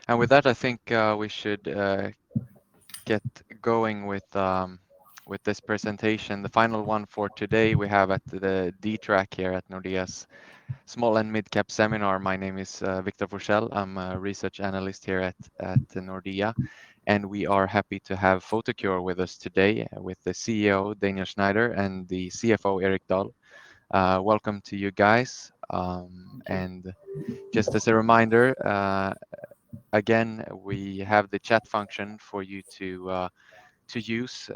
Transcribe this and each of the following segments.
And with that, I think we should get going with this presentation. The final one for today we have at the D track here at Nordea's Small and Mid Cap Seminar. My name is Victor Forsell. I'm a research analyst here at Nordea, and we are happy to have Photocure with us today with the CEO Daniel Schneider and the CFO Erik Dahl. Welcome to you guys. And just as a reminder, again, we have the chat function for you to use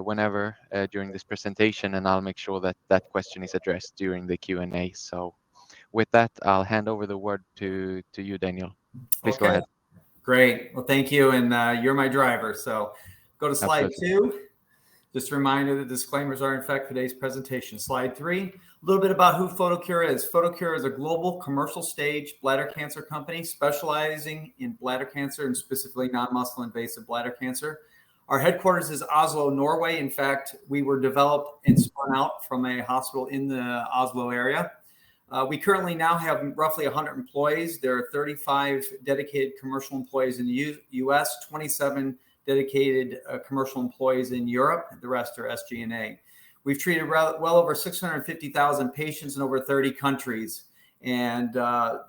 whenever during this presentation, and I'll make sure that that question is addressed during the Q&A. So with that, I'll hand over the word to you, Daniel. Please go ahead. Great. Well, thank you. And you're my driver. So go to slide Absolutely. 2. Just a reminder that disclaimers are in fact today's presentation. Slide 3, a little bit about who Photocure is. Photocure is a global commercial stage bladder cancer company specializing in bladder cancer and specifically non-muscle invasive bladder cancer. Our headquarters is Oslo, Norway. In fact, we were developed and spun out from a hospital in the Oslo area. We currently now have roughly 100 employees. There are 35 dedicated commercial employees in the U.S., 27 dedicated commercial employees in Europe. The rest are SG&A. We've treated well over 650,000 patients in over 30 countries. And although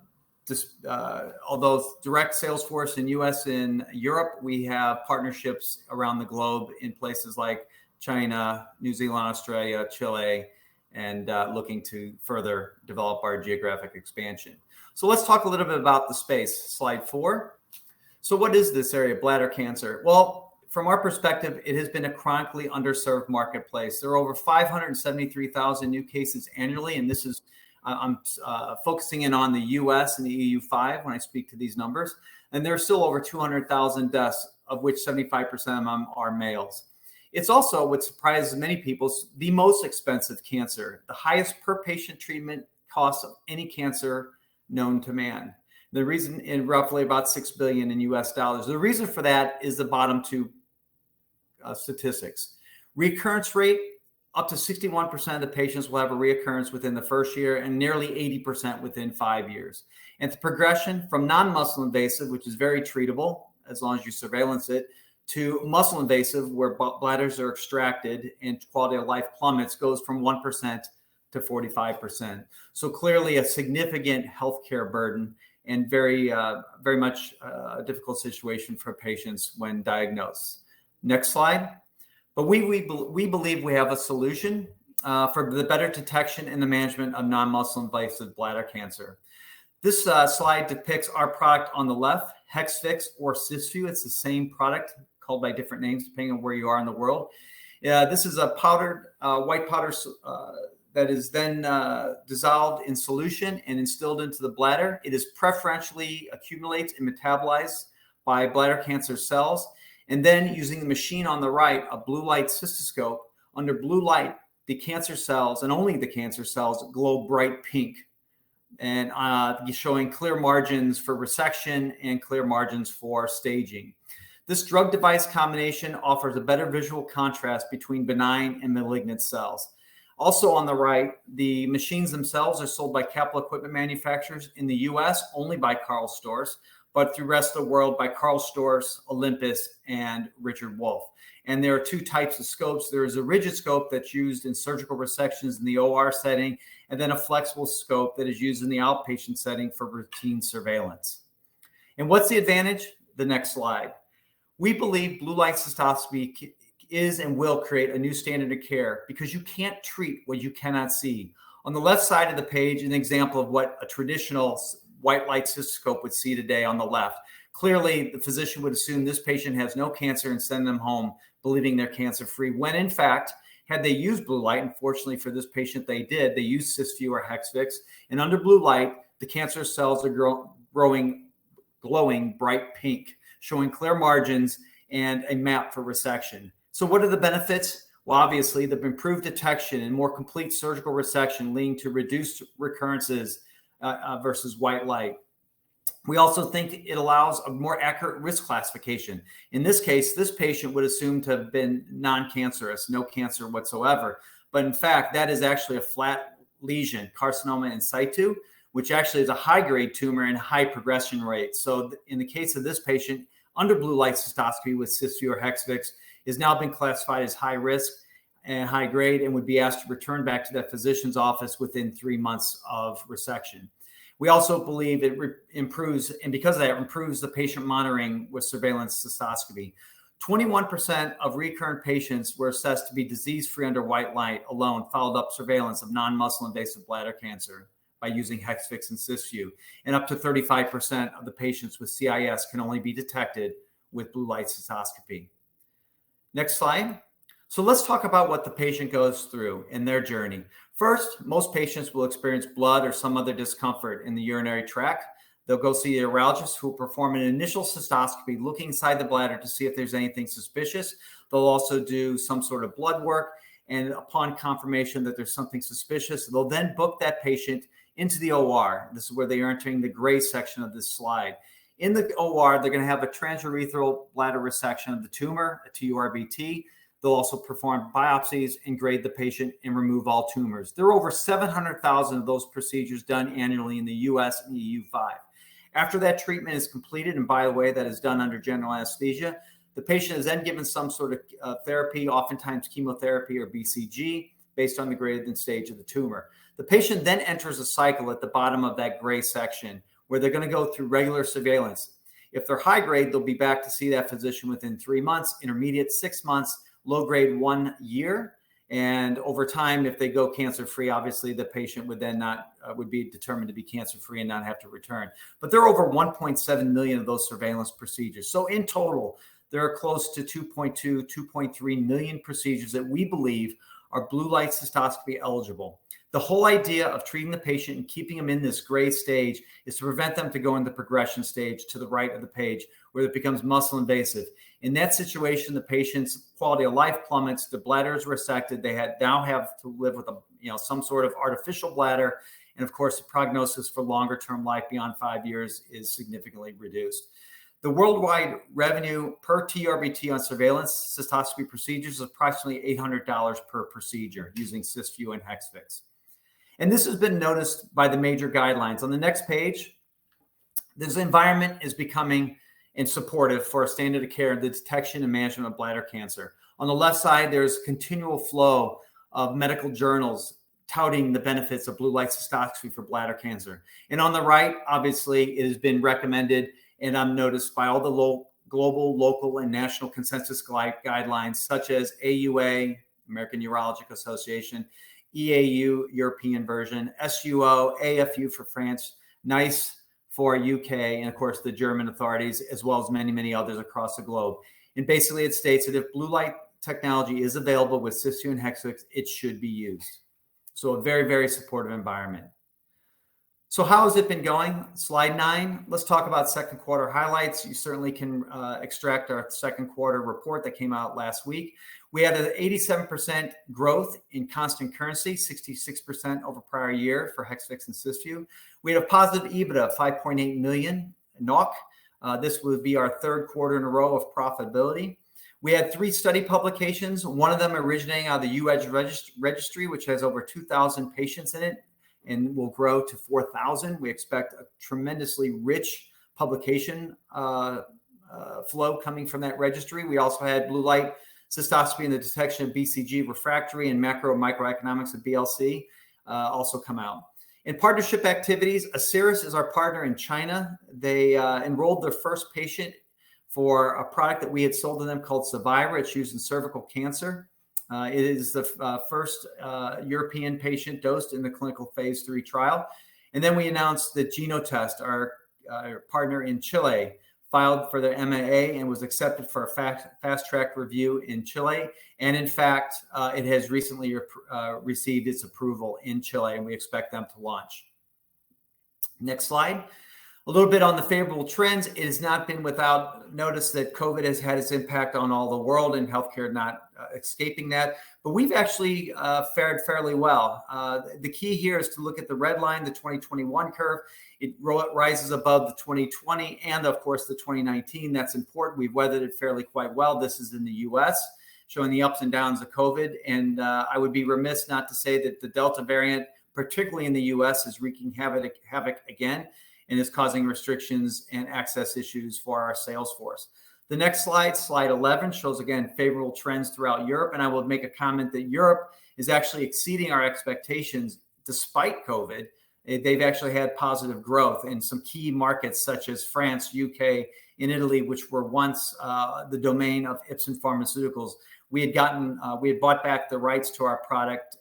direct sales force in U.S. and Europe, we have partnerships around the globe in places like China, New Zealand, Australia, Chile, and looking to further develop our geographic expansion. So let's talk a little bit about the space. Slide 4. So what is this area, bladder cancer? Well, from our perspective, it has been a chronically underserved marketplace. There are over 573,000 new cases annually, and this is I'm focusing in on the US and the EU5 when I speak to these numbers. And there are still over 200,000 deaths, of which 75% of them are males. It's also, what surprises many people, the most expensive cancer, the highest per patient treatment cost of any cancer known to man. The reason, in roughly about $6 billion in US dollars. The reason for that is the bottom two statistics. Recurrence rate, up to 61% of the patients will have a reoccurrence within the first year and nearly 80% within 5 years. And the progression from non-muscle invasive, which is very treatable as long as you surveillance it, to muscle invasive, where bladders are extracted and quality of life plummets, goes from 1% to 45%. So clearly a significant healthcare burden and very much a difficult situation for patients when diagnosed. Next slide. But we believe we have a solution for the better detection and the management of non-muscle invasive bladder cancer. This slide depicts our product on the left, Hexvix or Cysview. It's the same product called by different names depending on where you are in the world. This is a powdered white powder that is then dissolved in solution and instilled into the bladder. It is preferentially accumulates and metabolized by bladder cancer cells. And then using the machine on the right, a blue light cystoscope, under blue light, the cancer cells, and only the cancer cells, glow bright pink, and showing clear margins for resection and clear margins for staging. This drug device combination offers a better visual contrast between benign and malignant cells. Also on the right, the machines themselves are sold by capital equipment manufacturers in the US, only by Karl Storz, but through the rest of the world by Karl Storz, Olympus, and Richard Wolf. And there are two types of scopes. There is a rigid scope that's used in surgical resections in the OR setting, and then a flexible scope that is used in the outpatient setting for routine surveillance. And what's the advantage? The next slide. We believe blue light cystoscopy is and will create a new standard of care because you can't treat what you cannot see. On the left side of the page, an example of what a traditional white light cystoscope would see today on the left. Clearly, the physician would assume this patient has no cancer and send them home believing they're cancer-free, when in fact, had they used blue light, unfortunately for this patient they did, they used Cysview or Hexvix, and under blue light, the cancer cells are glowing bright pink, showing clear margins and a map for resection. So what are the benefits? Well, obviously, the improved detection and more complete surgical resection leading to reduced recurrences versus white light. We also think it allows a more accurate risk classification. In this case, this patient would assume to have been non-cancerous, no cancer whatsoever. But in fact, that is actually a flat lesion, carcinoma in situ, which actually is a high-grade tumor and high progression rate. So in the case of this patient, under blue light cystoscopy with Cysview or Hexvix, has now been classified as high risk and high grade and would be asked to return back to that physician's office within 3 months of resection. We also believe it improves, and because of that, it improves the patient monitoring with surveillance cystoscopy. 21% of recurrent patients were assessed to be disease-free under white light alone, followed up surveillance of non-muscle invasive bladder cancer by using Hexvix and Cysview. And up to 35% of the patients with CIS can only be detected with blue light cystoscopy. Next slide. So let's talk about what the patient goes through in their journey. First, most patients will experience blood or some other discomfort in the urinary tract. They'll go see a urologist who will perform an initial cystoscopy looking inside the bladder to see if there's anything suspicious. They'll also do some sort of blood work, and upon confirmation that there's something suspicious, they'll then book that patient into the OR. This is where they are entering the gray section of this slide. In the OR, they're going to have a transurethral bladder resection of the tumor, a TURBT. They'll also perform biopsies and grade the patient and remove all tumors. There are over 700,000 of those procedures done annually in the US and EU5. After that treatment is completed, and by the way, that is done under general anesthesia, the patient is then given some sort of therapy, oftentimes chemotherapy or BCG, based on the grade and stage of the tumor. The patient then enters a cycle at the bottom of that gray section where they're going to go through regular surveillance. If they're high grade, they'll be back to see that physician within 3 months, intermediate 6 months, low grade 1 year. And over time, if they go cancer-free, obviously the patient would then would be determined to be cancer-free and not have to return. But there are over 1.7 million of those surveillance procedures. So in total, there are close to 2.2, 2.3 million procedures that we believe are blue light cystoscopy eligible. The whole idea of treating the patient and keeping them in this gray stage is to prevent them to go in the progression stage to the right of the page where it becomes muscle invasive. In that situation, the patient's quality of life plummets, the bladder is resected, they now have to live with some sort of artificial bladder, and of course the prognosis for longer term life beyond 5 years is significantly reduced. The worldwide revenue per TURBT on surveillance cystoscopy procedures is approximately $800 per procedure using Cysview and Hexvix. And this has been noticed by the major guidelines. On the next page, this environment is becoming and supportive for a standard of care in the detection and management of bladder cancer. On the left side, there's continual flow of medical journals touting the benefits of blue light cystoscopy for bladder cancer. And on the right, obviously, it has been recommended and noticed by all the global, local, and national consensus guidelines, such as AUA, American Urologic Association, EAU, European version, SUO, AFU for France, NICE for UK, and of course the German authorities, as well as many, many others across the globe. And basically it states that if blue light technology is available with Cysview and Hexvix, it should be used. So a very, very supportive environment. So how has it been going? Slide 9. Let's talk about second quarter highlights. You certainly can extract our second quarter report that came out last week. We had an 87% growth in constant currency, 66% over prior year for Hexvix and Cysview. We had a positive EBITDA of 5.8 million NOK. This would be our third quarter in a row of profitability. We had 3 study publications, one of them originating out of the U.S. registry, which has over 2,000 patients in it and will grow to 4,000. We expect a tremendously rich publication flow coming from that registry. We also had blue light cystoscopy and the detection of BCG refractory and macro microeconomics of BLC also come out. In partnership activities, Asieris is our partner in China. They enrolled their first patient for a product that we had sold to them called CEVIRA. It's used in cervical cancer. It is the first European patient dosed in the clinical phase 3 trial. And then we announced that Genotest, our partner in Chile, filed for their MAA and was accepted for a fast-track review in Chile. And in fact, it has recently received its approval in Chile, and we expect them to launch. Next slide. A little bit on the favorable trends. It has not been without notice that COVID has had its impact on all the world, and healthcare not escaping that. But we've actually fared fairly well. The key here is to look at the red line, the 2021 curve. It rises above the 2020 and, of course, the 2019. That's important. We've weathered it fairly quite well. This is in the U.S., showing the ups and downs of COVID. And I would be remiss not to say that the Delta variant particularly in the US, is wreaking havoc again and is causing restrictions and access issues for our sales force. The next slide, slide 11, shows again favorable trends throughout Europe. And I will make a comment that Europe is actually exceeding our expectations despite COVID. They've actually had positive growth in some key markets such as France, UK, and Italy, which were once the domain of Ipsen Pharmaceuticals. We had bought back the rights to our product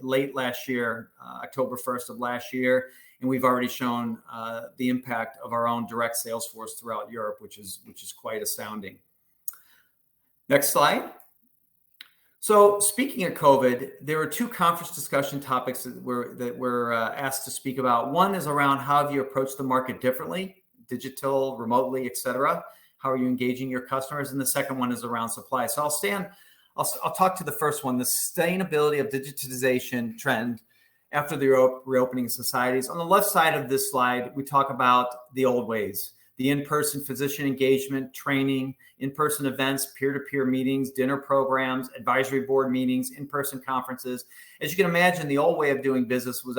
late last year, October 1st of last year. And we've already shown the impact of our own direct sales force throughout Europe, which is quite astounding. Next slide. So speaking of COVID, there were two conference discussion topics that we're asked to speak about. One is around how have you approached the market differently, digital, remotely, et cetera. How are you engaging your customers? And the second one is around supply. So I'll talk to the first one, the sustainability of digitization trend after the reopening of societies. On the left side of this slide, we talk about the old ways, the in-person physician engagement, training, in-person events, peer-to-peer meetings, dinner programs, advisory board meetings, in-person conferences. As you can imagine, the old way of doing business was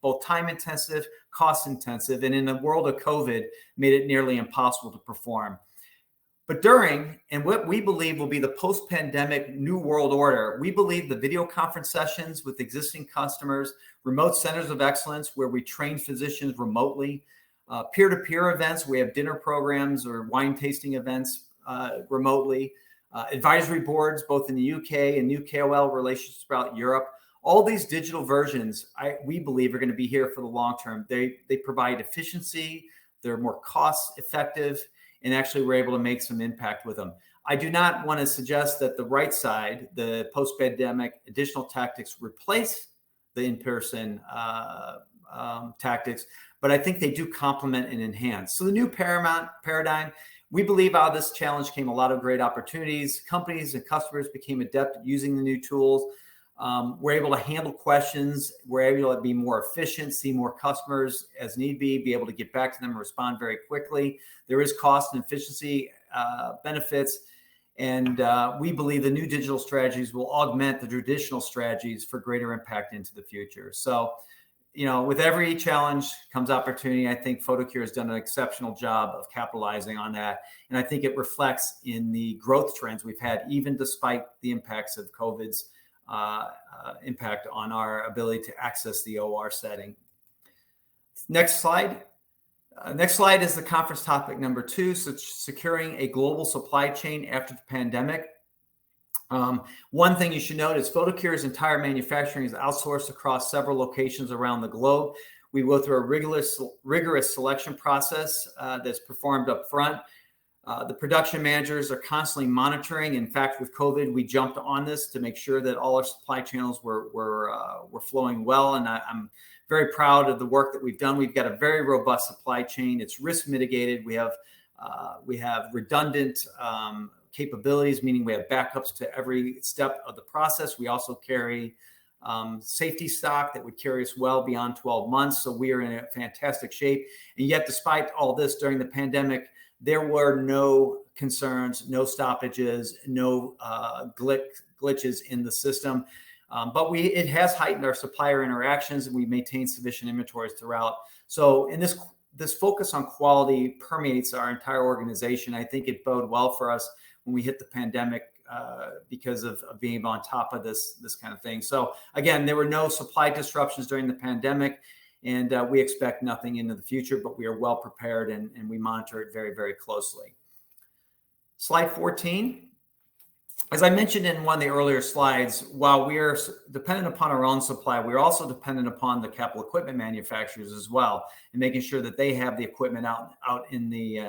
both time-intensive, cost-intensive, and in the world of COVID, made it nearly impossible to perform. But during, and what we believe will be the post-pandemic new world order, we believe the video conference sessions with existing customers, remote centers of excellence where we train physicians remotely, peer-to-peer events, we have dinner programs or wine tasting events remotely, advisory boards, both in the UK and new KOL relationships throughout Europe. All these digital versions, we believe, are going to be here for the long term. They provide efficiency, they're more cost effective, and actually we're able to make some impact with them. I do not want to suggest that the right side, the post-pandemic additional tactics, replace the in-person tactics, but I think they do complement and enhance. So the new paradigm, we believe out of this challenge came a lot of great opportunities. Companies and customers became adept at using the new tools. We're able to handle questions. We're able to be more efficient, see more customers as need be able to get back to them and respond very quickly. There is cost and efficiency benefits. And we believe the new digital strategies will augment the traditional strategies for greater impact into the future. So, with every challenge comes opportunity. I think Photocure has done an exceptional job of capitalizing on that. And I think it reflects in the growth trends we've had, even despite the impacts of COVID's impact on our ability to access the OR setting. Next slide. Next slide is the conference topic number 2, securing a global supply chain after the pandemic. One thing you should note is Photocure's entire manufacturing is outsourced across several locations around the globe. We go through a rigorous selection process that's performed up front. The production managers are constantly monitoring. In fact, with COVID, we jumped on this to make sure that all our supply channels were flowing well. And I'm very proud of the work that we've done. We've got a very robust supply chain. It's risk mitigated. We have redundant capabilities, meaning we have backups to every step of the process. We also carry safety stock that would carry us well beyond 12 months. So we are in a fantastic shape. And yet, despite all this during the pandemic, there were no concerns, no stoppages, no glitches in the system. But it has heightened our supplier interactions, and we maintain sufficient inventories throughout. So in this focus on quality permeates our entire organization. I think it bode well for us when we hit the pandemic because of being on top of this kind of thing. So again, there were no supply disruptions during the pandemic, and we expect nothing into the future, but we are well prepared and we monitor it very, very closely. Slide 14. As I mentioned in one of the earlier slides, while we are dependent upon our own supply, we're also dependent upon the capital equipment manufacturers as well, and making sure that they have the equipment out in the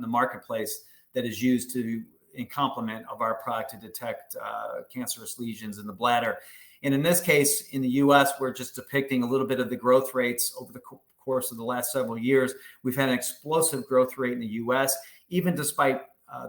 marketplace that is used in complement of our product to detect cancerous lesions in the bladder. And in this case, in the US, we're just depicting a little bit of the growth rates over the course of the last several years. We've had an explosive growth rate in the US, even despite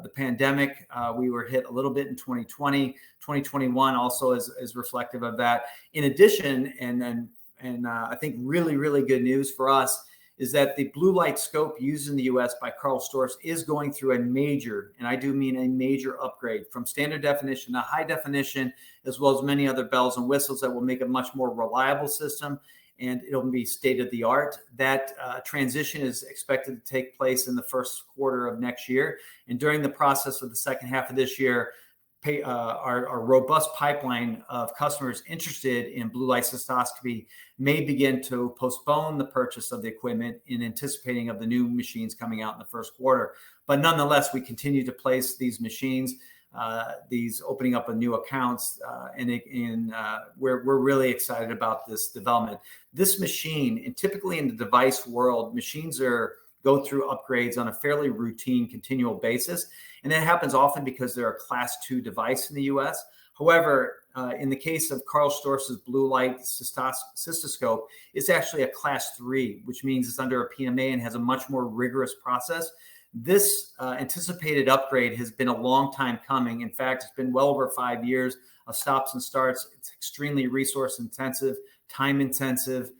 the pandemic. We were hit a little bit in 2020. 2021 also is reflective of that. In addition, and I think really, really good news for us is that the blue light scope used in the US by Karl Storz is going through a major, and I do mean a major upgrade from standard definition to high definition, as well as many other bells and whistles that will make a much more reliable system, and it'll be state of the art. That transition is expected to take place in the first quarter of next year. And during the process of the second half of this year, our robust pipeline of customers interested in blue light cystoscopy may begin to postpone the purchase of the equipment in anticipating of the new machines coming out in the first quarter. But nonetheless, we continue to place these machines, these opening up of new accounts, and we're really excited about this development. This machine, and typically in the device world, machines go through upgrades on a fairly routine, continual basis. And that happens often because they're a class 2 device in the US. However, in the case of Karl Storz's blue light cystoscope, it's actually a class 3, which means it's under a PMA and has a much more rigorous process. This anticipated upgrade has been a long time coming. In fact, it's been well over 5 years of stops and starts. It's extremely resource intensive, time intensive,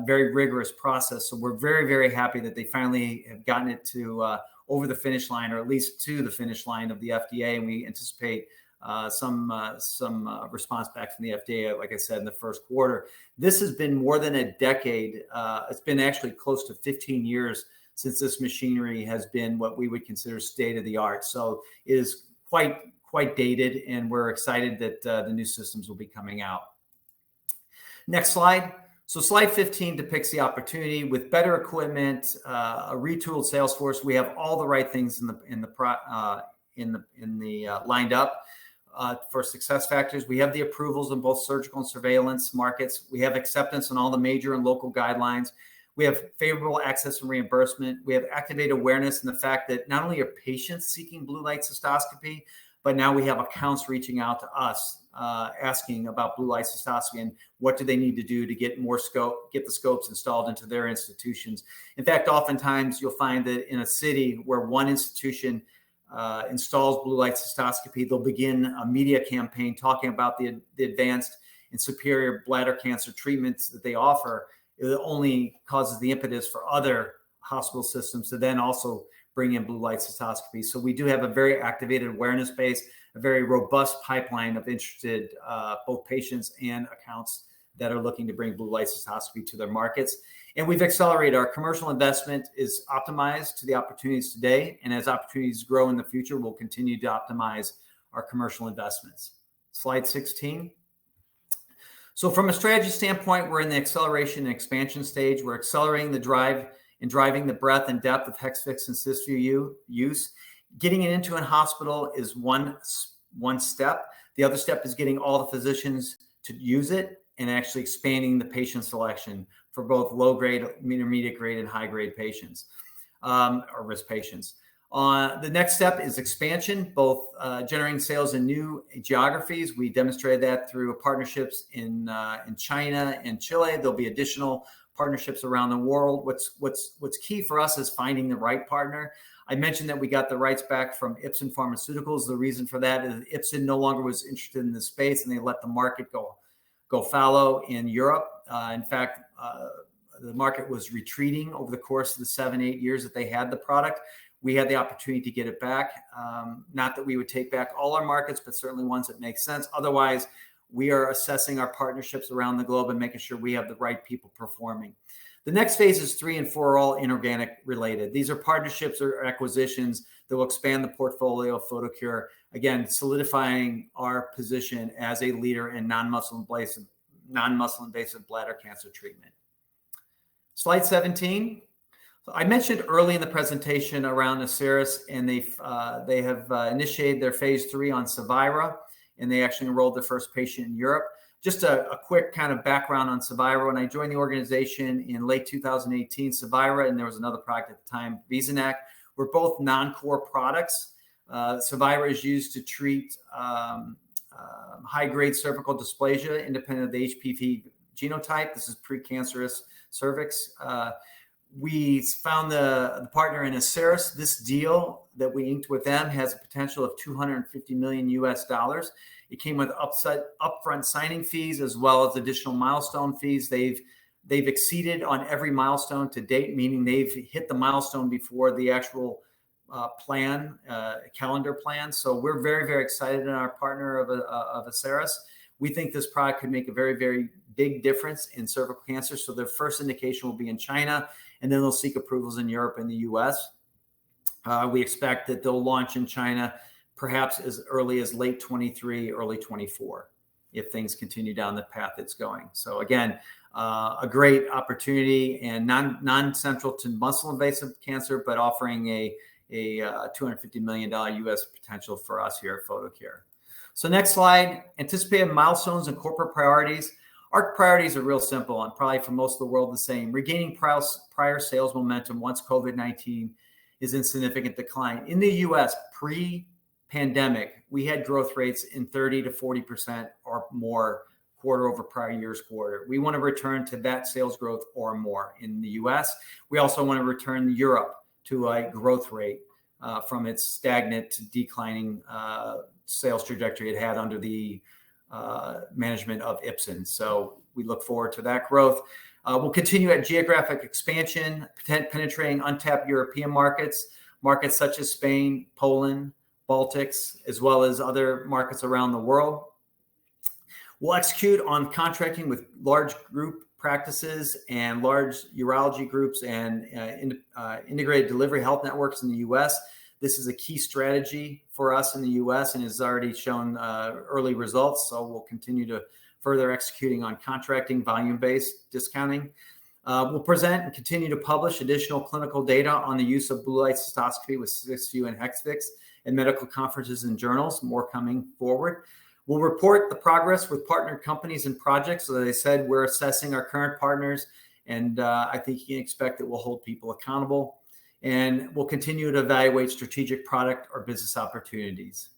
very rigorous process. So we're very, very happy that they finally have gotten it to over the finish line, or at least to the finish line of the FDA. And we anticipate some response back from the FDA, like I said, in the first quarter. This has been more than a decade. It's been actually close to 15 years since this machinery has been what we would consider state of the art. So it is quite dated, and we're excited that the new systems will be coming out. Next slide. So slide 15 depicts the opportunity with better equipment, a retooled sales force. We have all the right things lined up for success factors. We have the approvals in both surgical and surveillance markets. We have acceptance in all the major and local guidelines. We have favorable access and reimbursement. We have activated awareness in the fact that not only are patients seeking blue light cystoscopy, but now we have accounts reaching out to us, asking about blue light cystoscopy and what do they need to do to get the scopes installed into their institutions. In fact, oftentimes you'll find that in a city where one institution installs blue light cystoscopy, they'll begin a media campaign talking about the advanced and superior bladder cancer treatments that they offer. It only causes the impetus for other hospital systems to then also bring in blue light cystoscopy. So we do have a very activated awareness base, a very robust pipeline of interested both patients and accounts that are looking to bring blue light cystoscopy to their markets. And we've accelerated. Our commercial investment is optimized to the opportunities today. And as opportunities grow in the future, we'll continue to optimize our commercial investments. Slide 16. So from a strategy standpoint, we're in the acceleration and expansion stage. We're accelerating the drive and driving the breadth and depth of Hexvix and Cysview use. Getting it into a hospital is one step. The other step is getting all the physicians to use it and actually expanding the patient selection for both low-grade, intermediate grade, and high-grade patients, or risk patients. The next step is expansion, both generating sales in new geographies. We demonstrated that through partnerships in China and Chile. There'll be additional partnerships around the world. What's key for us is finding the right partner. I mentioned that we got the rights back from Ipsen Pharmaceuticals. The reason for that is Ipsen no longer was interested in this space, and they let the market go fallow in Europe. In fact, the market was retreating over the course of the 7-8 years that they had the product. We had the opportunity to get it back. Not that we would take back all our markets, but certainly ones that make sense. Otherwise, we are assessing our partnerships around the globe and making sure we have the right people performing. The next phase is 3 and 4 are all inorganic related. These are partnerships or acquisitions that will expand the portfolio of Photocure, again, solidifying our position as a leader in non-muscle invasive bladder cancer treatment. Slide 17. So I mentioned early in the presentation around Asieris, and they have initiated their phase 3 on CEVIRA, and they actually enrolled their first patient in Europe. Just a quick kind of background on CEVIRA. When I joined the organization in late 2018, CEVIRA, and there was another product at the time, Visonac, were both non-core products. CEVIRA is used to treat high-grade cervical dysplasia independent of the HPV genotype. This is precancerous cervix. We found the partner in Asieris. This deal that we inked with them has a potential of $250 million US. It came with upfront signing fees as well as additional milestone fees. They've They've exceeded on every milestone to date, meaning they've hit the milestone before the actual calendar plan. So we're very, very excited in our partner of Asieris. We think this product could make a very, very big difference in cervical cancer. So their first indication will be in China, and then they'll seek approvals in Europe and the US. We expect that they'll launch in China perhaps as early as late 23, early 24, if things continue down the path it's going. So again, a great opportunity, and non-central to muscle invasive cancer, but offering a $250 million US potential for us here at Photocure. So next slide, anticipated milestones and corporate priorities. Our priorities are real simple and probably for most of the world the same. Regaining prior sales momentum once COVID-19 is in significant decline. In the US, pre-pandemic, we had growth rates in 30 to 40% or more quarter over prior year's quarter. We want to return to that sales growth or more in the US. We also want to return Europe to a growth rate from its stagnant to declining sales trajectory it had under the management of Ipsen. So we look forward to that growth. We'll continue at geographic expansion, penetrating untapped European markets such as Spain, Poland, Baltics, as well as other markets around the world. We'll execute on contracting with large group practices and large urology groups and integrated delivery health networks in the US. This is a key strategy for us in the US and has already shown early results. So we'll continue to further executing on contracting, volume-based discounting. We'll present and continue to publish additional clinical data on the use of blue light cystoscopy with Cysview and Hexvix in medical conferences and journals, more coming forward. We'll report the progress with partnered companies and projects. So as I said, we're assessing our current partners, and I think you can expect that we'll hold people accountable. And we'll continue to evaluate strategic product or business opportunities.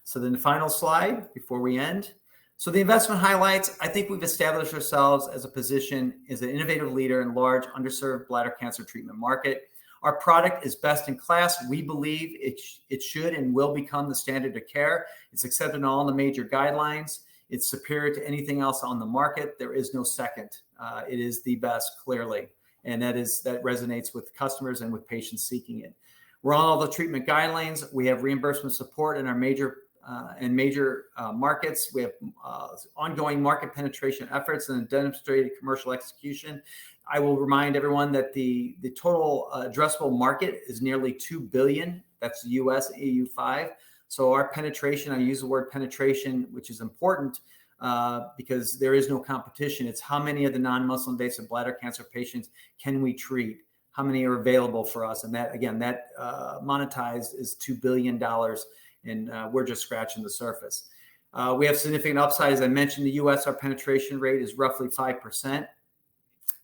So then the final slide before we end. So the investment highlights, I think we've established ourselves as a position as an innovative leader in large underserved bladder cancer treatment market. Our product is best in class. We believe it should and will become the standard of care. It's accepted in all the major guidelines. It's superior to anything else on the market. There is no second. It is the best, clearly. And that resonates with customers and with patients seeking it. We're on all the treatment guidelines. We have reimbursement support in our major markets. We have ongoing market penetration efforts and demonstrated commercial execution. I will remind everyone that the total addressable market is nearly $2 billion. That's US, EU5. So our penetration, I use the word penetration, which is important because there is no competition. It's how many of the non-muscle invasive bladder cancer patients can we treat? How many are available for us? And that, again, that monetized is $2 billion. And we're just scratching the surface. We have significant upside. As I mentioned, the US, our penetration rate is roughly 5%.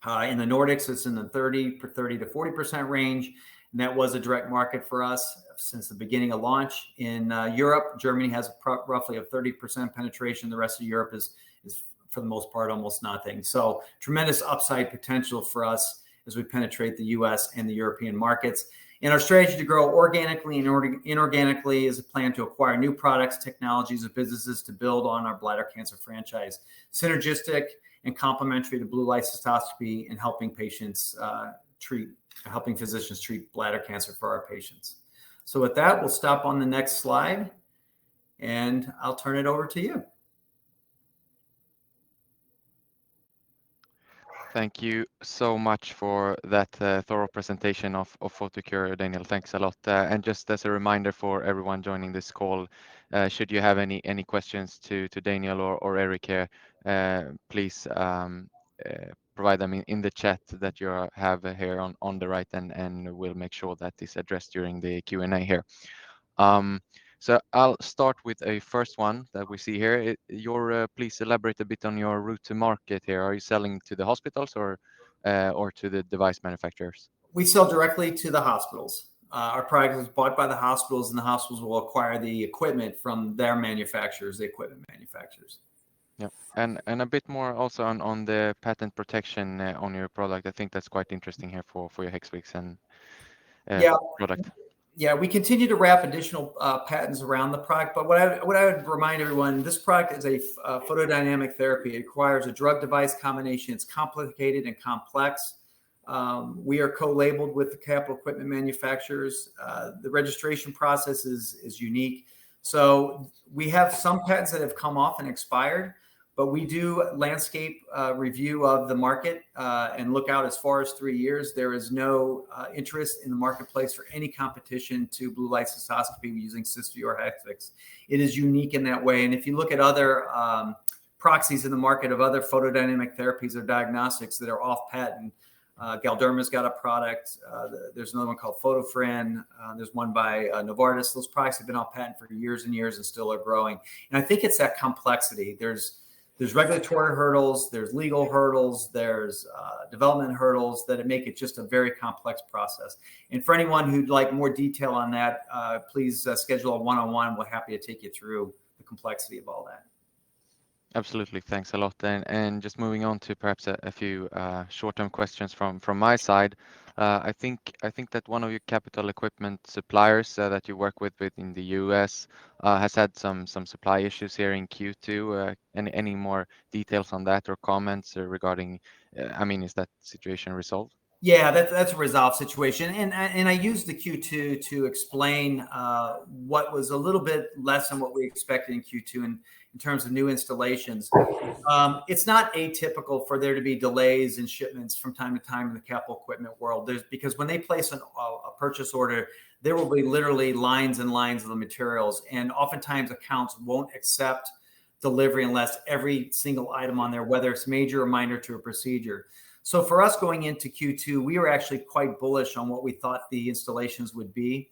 In the Nordics, it's in the 30 to 40% range. And that was a direct market for us since the beginning of launch. In Europe, Germany has roughly a 30% penetration. The rest of Europe is, for the most part, almost nothing. So tremendous upside potential for us as we penetrate the US and the European markets. And our strategy to grow organically and inorganically is a plan to acquire new products, technologies, or businesses to build on our bladder cancer franchise. Synergistic and complementary to blue light cystoscopy and helping physicians treat bladder cancer for our patients. So with that, we'll stop on the next slide, and I'll turn it over to you. Thank you so much for that thorough presentation of Photocure, Daniel. Thanks a lot. And just as a reminder for everyone joining this call, should you have any questions to Daniel or Eric here, please provide them in the chat that you have here on the right, and we'll make sure that is addressed during the Q&A here. So I'll start with a first one that we see here. Please elaborate a bit on your route to market here. Are you selling to the hospitals or to the device manufacturers? We sell directly to the hospitals. Our product is bought by the hospitals, and the hospitals will acquire the equipment from their manufacturers, the equipment manufacturers. Yeah, and a bit more also on the patent protection on your product. I think that's quite interesting here for your Hexvix and product. Yeah, we continue to wrap additional patents around the product. But what I would remind everyone, this product is a photodynamic therapy. It requires a drug-device combination. It's complicated and complex. We are co-labeled with the capital equipment manufacturers. The registration process is unique. So we have some patents that have come off and expired, but we do landscape review of the market and look out as far as 3 years. There is no interest in the marketplace for any competition to blue light cystoscopy using Cysview or Hexvix. It is unique in that way. And if you look at other proxies in the market of other photodynamic therapies or diagnostics that are off patent, Galderma's got a product. There's another one called Photofran. There's one by Novartis. Those products have been off patent for years and years and still are growing. And I think it's that complexity. There's regulatory hurdles, there's legal hurdles, there's development hurdles that make it just a very complex process. And for anyone who'd like more detail on that, please schedule a one-on-one. We're happy to take you through the complexity of all that. Absolutely. Thanks a lot. And just moving on to perhaps a few short-term questions from my side. I think that one of your capital equipment suppliers that you work with in the US has had some supply issues here in Q2. Any more details on that or comments regarding? Is that situation resolved? Yeah, that's a resolved situation, and I used the Q2 to explain what was a little bit less than what we expected in Q2 in terms of new installations. It's not atypical for there to be delays in shipments from time to time in the capital equipment world. Because when they place a purchase order, there will be literally lines and lines of the materials, and oftentimes accounts won't accept delivery unless every single item on there, whether it's major or minor to a procedure. So for us going into Q2, we were actually quite bullish on what we thought the installations would be.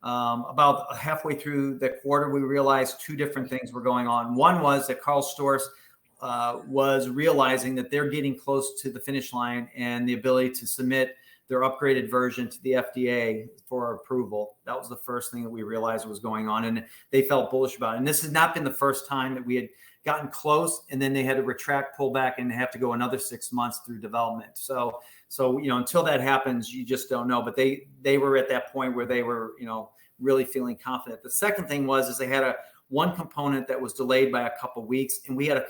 About halfway through the quarter, we realized two different things were going on. One was that Karl Storz was realizing that they're getting close to the finish line and the ability to submit their upgraded version to the FDA for approval. That was the first thing that we realized was going on, and they felt bullish about it. And this has not been the first time that we had gotten close and then they had to retract, pull back, and have to go another 6 months through development. So until that happens, you just don't know. But they were at that point where they were really feeling confident. The second thing is they had one component that was delayed by a couple of weeks, and we had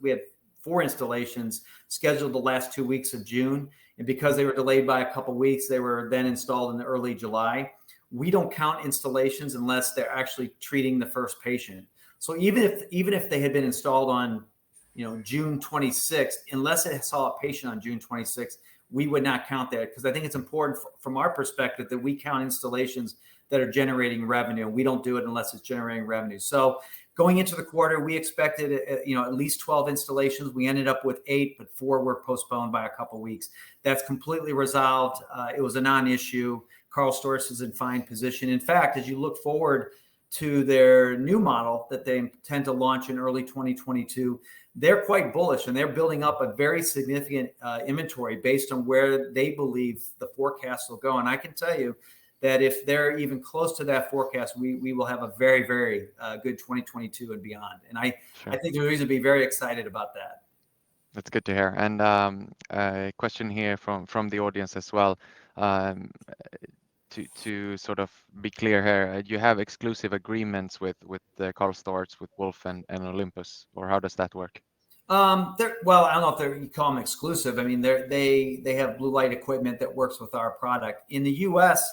we had 4 installations scheduled the last 2 weeks of June. And because they were delayed by a couple of weeks, they were then installed in the early July. We don't count installations unless they're actually treating the first patient. So even if they had been installed on, June 26th, unless it saw a patient on June 26th, we would not count that, because I think it's important from our perspective that we count installations that are generating revenue. We don't do it unless it's generating revenue. So going into the quarter, we expected at least 12 installations. We ended up with 8, but 4 were postponed by a couple of weeks. That's completely resolved. It was a non-issue. Karl Storz is in fine position. In fact, as you look forward to their new model that they intend to launch in early 2022, they're quite bullish, and they're building up a very significant inventory based on where they believe the forecast will go. And I can tell you that if they're even close to that forecast, we will have a very, very good 2022 and beyond. And I think there's reason to be very excited about that. That's good to hear. And a question here from the audience as well. To sort of be clear here, you have exclusive agreements with Karl Storz, with Wolf and Olympus, or how does that work? Well, I don't know if you call them exclusive. I mean, they have blue light equipment that works with our product. In the U.S.,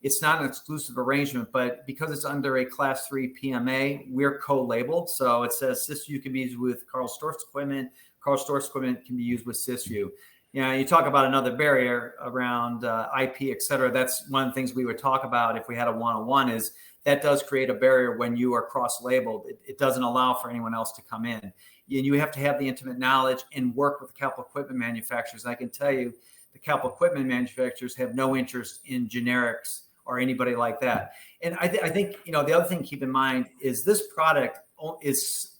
it's not an exclusive arrangement, but because it's under a Class 3 PMA, we're co-labeled. So it says Cysview can be used with Karl Storz equipment. Karl Storz equipment can be used with Cysview. You talk about another barrier around IP, et cetera. That's one of the things we would talk about if we had a one-on-one, is that does create a barrier when you are cross-labeled. It doesn't allow for anyone else to come in. And you have to have the intimate knowledge and work with the capital equipment manufacturers. I can tell you the capital equipment manufacturers have no interest in generics or anybody like that. And I think, the other thing to keep in mind is this product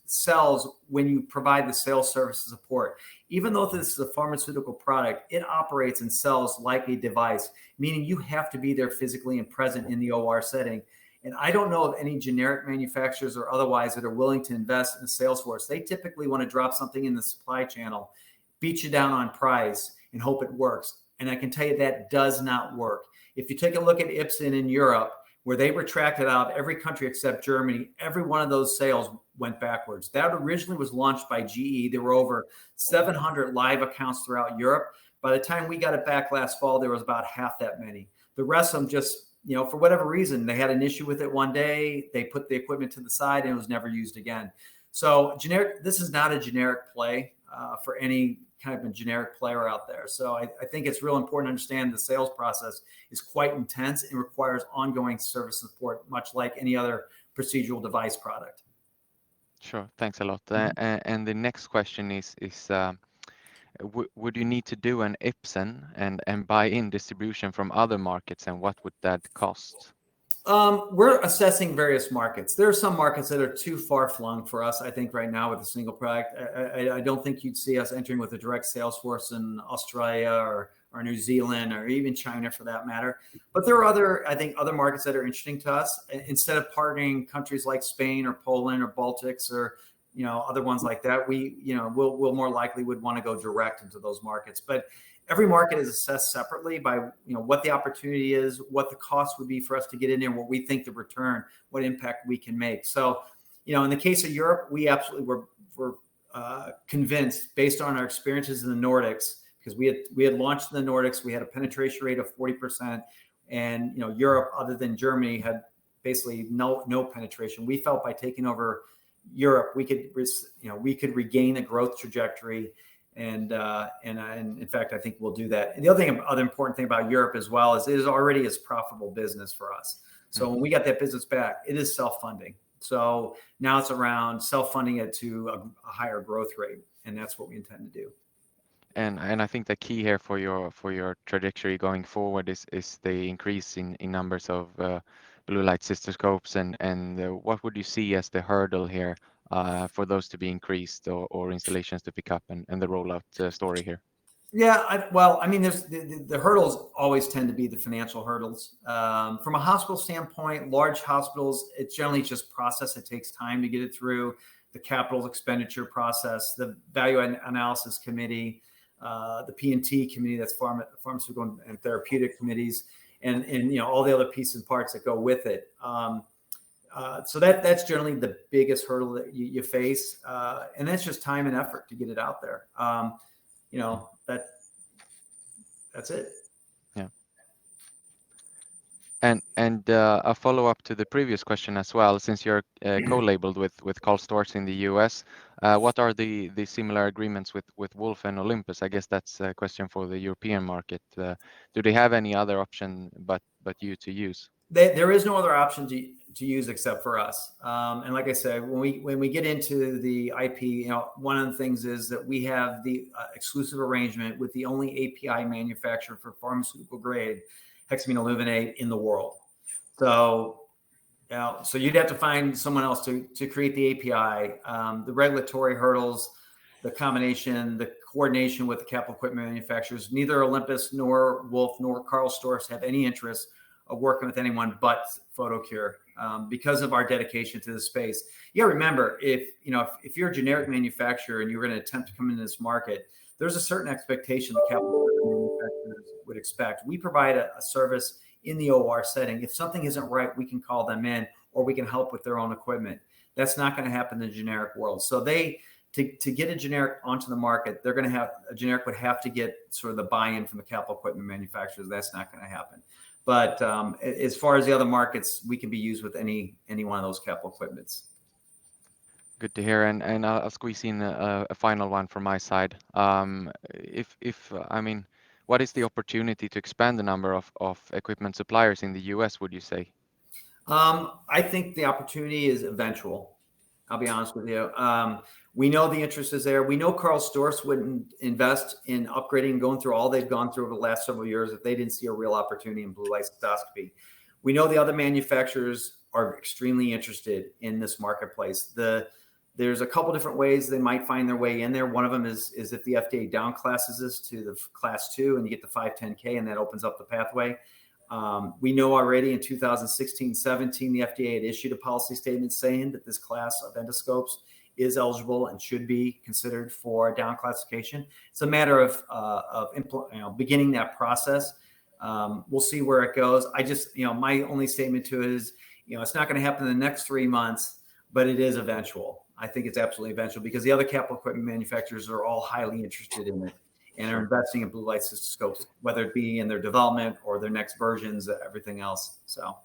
sells when you provide the sales service support. Even though this is a pharmaceutical product, it operates and sells like a device, meaning you have to be there physically and present in the OR setting. And I don't know of any generic manufacturers or otherwise that are willing to invest in a sales force. They typically want to drop something in the supply channel, beat you down on price, and hope it works. And I can tell you that does not work. If you take a look at Ipsen in Europe, where they retracted out every country except Germany. Every one of those sales went backwards. That originally was launched by GE. There were over 700 live accounts throughout Europe. By the time we got it back last fall, there was about half that many. The rest of them just, for whatever reason, they had an issue with it one day. They put the equipment to the side and it was never used again. So this is not a generic play for any kind of a generic player out there. So I think it's real important to understand the sales process is quite intense and requires ongoing service support, much like any other procedural device product. Sure, thanks a lot. And the next question is would you need to do an IPSEN and buy in distribution from other markets, and what would that cost? We're assessing various markets. There are some markets that are too far flung for us, I think, right now with a single product. I don't think you'd see us entering with a direct sales force in Australia or New Zealand or even China for that matter. But there are other markets that are interesting to us. Instead of partnering countries like Spain or Poland or Baltics or other ones like that, we'll more likely would want to go direct into those markets. But every market is assessed separately by what the opportunity is, what the cost would be for us to get in there, what we think the return, what impact we can make. So, in the case of Europe, we absolutely were convinced based on our experiences in the Nordics, because we had launched in the Nordics, we had a penetration rate of 40%, and Europe, other than Germany, had basically no penetration. We felt by taking over Europe, we could regain a growth trajectory. And in fact, I think we'll do that. And the other important thing about Europe as well is it is already a profitable business for us. So when we got that business back, it is self-funding. So now it's around self-funding it to a higher growth rate, and that's what we intend to do. And I think the key here for your trajectory going forward is the increase in numbers of blue light cystoscopes, and what would you see as the hurdle here for those to be increased or installations to pick up and the rollout story here? Yeah, there's the hurdles always tend to be the financial hurdles. From a hospital standpoint, large hospitals, it's generally just process. It takes time to get it through the capital expenditure process, the value analysis committee, the P&T committee, that's pharmaceutical and therapeutic committees, and all the other pieces and parts that go with it. So that's generally the biggest hurdle that you face, and that's just time and effort to get it out there. That's it. Yeah. And a follow-up to the previous question as well, since you're co-labeled with Karl Storz in the US, what are the similar agreements with Wolf and Olympus? I guess that's a question for the European market. Do they have any other option but you to use? There is no other option to use except for us. And like I said, when we get into the IP, one of the things is that we have the exclusive arrangement with the only API manufacturer for pharmaceutical grade hexamine aluminate in the world. So you'd have to find someone else to create the API. The regulatory hurdles, the combination, the coordination with the capital equipment manufacturers, neither Olympus nor Wolf nor Karl Storz have any interest of working with anyone but Photocure because of our dedication to the space. You gotta remember, if you're a generic manufacturer and you're going to attempt to come into this market, there's a certain expectation the capital manufacturers would expect. We provide a service in the OR setting. If something isn't right, we can call them in, or we can help with their own equipment. That's not going to happen in the generic world. So to get a generic onto the market, a generic would have to get sort of the buy-in from the capital equipment manufacturers. That's not going to happen. But as far as the other markets, we can be used with any one of those capital equipments. Good to hear. And I'll squeeze in a final one from my side. What is the opportunity to expand the number of equipment suppliers in the US, would you say? I think the opportunity is eventual. I'll be honest with you. We know the interest is there. We know Karl Storz wouldn't invest in upgrading and going through all they've gone through over the last several years if they didn't see a real opportunity in blue light cystoscopy. We know the other manufacturers are extremely interested in this marketplace. There's a couple different ways they might find their way in there. One of them is if the FDA downclasses this to the class 2 and you get the 510K, and that opens up the pathway. We know already in 2016-17, the FDA had issued a policy statement saying that this class of endoscopes is eligible and should be considered for down classification. It's a matter of beginning that process. We'll see where it goes. I just, my only statement to it is, it's not going to happen in the next 3 months, but it is eventual. I think it's absolutely eventual because the other capital equipment manufacturers are all highly interested in it and are investing in blue light cystoscopes, whether it be in their development or their next versions, everything else. So.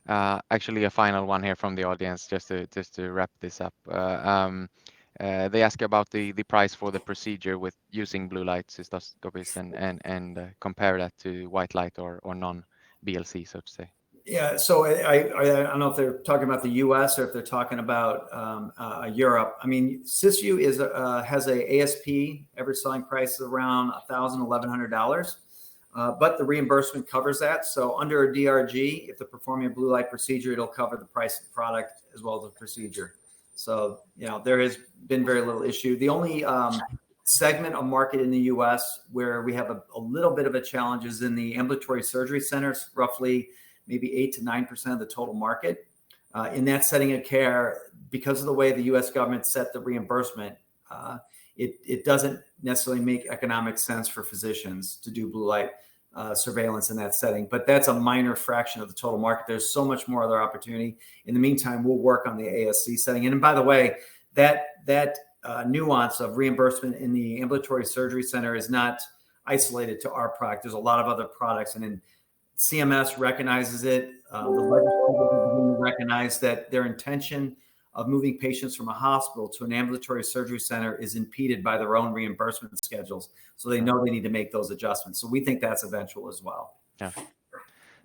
Actually, a final one here from the audience, just to wrap this up. They ask about the price for the procedure with using blue light cystoscopies and compare that to white light or non-BLC, so to say. Yeah, so I don't know if they're talking about the U.S. or if they're talking about Europe. I mean, Cysview has a ASP, average selling price of around $1,100, but the reimbursement covers that. So under a DRG, if they're performing a blue light procedure, it'll cover the price of the product as well as the procedure. So there has been very little issue. The only segment of market in the U.S. where we have a little bit of a challenge is in the ambulatory surgery centers, roughly maybe 8 to 9% of the total market. In that setting of care, because of the way the U.S. government set the reimbursement, it doesn't necessarily make economic sense for physicians to do blue light surveillance in that setting. But that's a minor fraction of the total market. There's so much more other opportunity. In the meantime, we'll work on the ASC setting. And by the way, that nuance of reimbursement in the ambulatory surgery center is not isolated to our product. There's a lot of other products, and in CMS recognizes it. The legislators recognize that their intention of moving patients from a hospital to an ambulatory surgery center is impeded by their own reimbursement schedules. So they know they need to make those adjustments. So we think that's eventual as well. Yeah,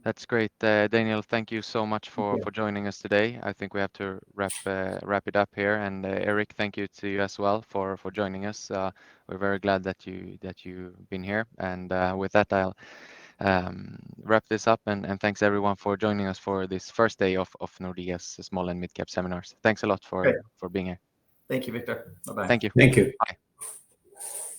that's great. Daniel, thank you so much for joining us today. I think we have to wrap it up here. And Eric, thank you to you as well for joining us. We're very glad that you've been here. And with that, I'll wrap this up, and thanks everyone for joining us for this first day of Nordea's small and mid-cap seminars. Thanks a lot for being here. Thank you, Victor. Bye-bye. Thank you. Thank you. Bye.